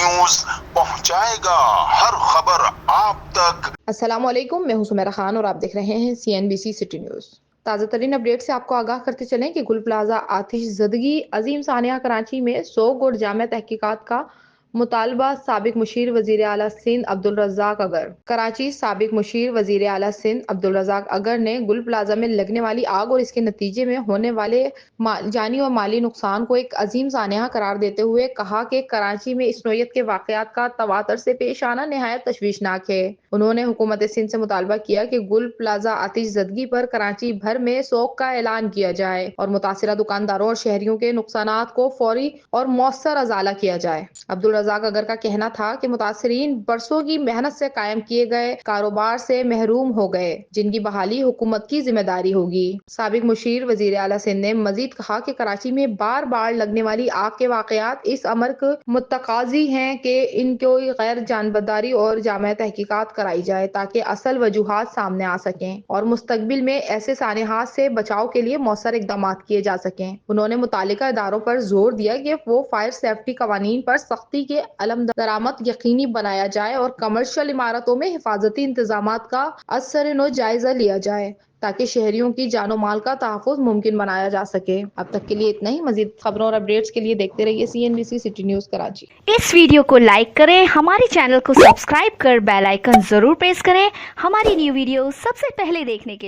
News पहुंचाएगा हर खबर आप तक। अस्सलाम वालेकुम, मैं हूं सुमेरा खान और आप देख रहे हैं CNBC सिटी न्यूज। ताज़ा तरीन अपडेट से आपको आगाह करते चलें कि गुल प्लाजा आतिश ज़दगी अजीम सानिया कराची में 100 गुड़ जामे तहकीकात का मुतालबा। साबिक मुशीर वजीर आला सिंध अब्दुल रज़ाक अगर। कराची साबिक मुशीर वजीर आला सिंध अब्दुल रज़ाक अगर ने गुल प्लाजा में लगने वाली आग और इसके नतीजे में होने वाले जानी और माली नुकसान को एक अजीम सानिया करार देते हुए कहा कि कराची में इस नोयत के वाकयात का तवातर से पेश आना निहायत तशवीशनाक है। उन्होंने हुकूमत सिंध से मुतालबा किया कि गुल प्लाजा आतिश ज़दगी पर कराची भर में सोग का ऐलान किया जाए और मुतासिरा दुकानदारों और शहरियों के नुकसानात को फौरी और मौसर अजाला किया जाए। अब्दुल रज़ाक अगर का कहना था कि मुतासिरीन बरसों की मेहनत से कायम किए गए कारोबार से महरूम हो गए, जिनकी बहाली हुकूमत की जिम्मेदारी होगी। साबिक मुशीर वजीर आला सिंध ने मजीद कहा कि कराची में बार बार लगने वाली आग के वाकयात इस अमर को मुतकाजी हैं कि इनको गैर जानबदारी और जामे तहकीकात कराई जाए ताकि असल वजूहात सामने आ सकें और मुस्तकबिल में ऐसे सानिहात से बचाव के लिए मौसर इकदाम किए जा सकें। उन्होंने मुतालिका इदारों पर जोर दिया कि वो फायर सेफ्टी कवानीन पर सख्ती के अलम दरामद यकीनी बनाया जाए और कमर्शियल इमारतों में हिफाजती इंतजामात का असर जायजा लिया जाए ताकि शहरियों की जानो माल का तहफ़्फ़ुज़ मुमकिन बनाया जा सके। अब तक के लिए इतना ही। मजीद खबरों और अपडेट्स के लिए देखते रहिए CNBC सिटी न्यूज कराची। इस वीडियो को लाइक करें, हमारे चैनल को सब्सक्राइब कर बेल आइकन जरूर प्रेस करें हमारी न्यू वीडियो सबसे पहले देखने के लिए।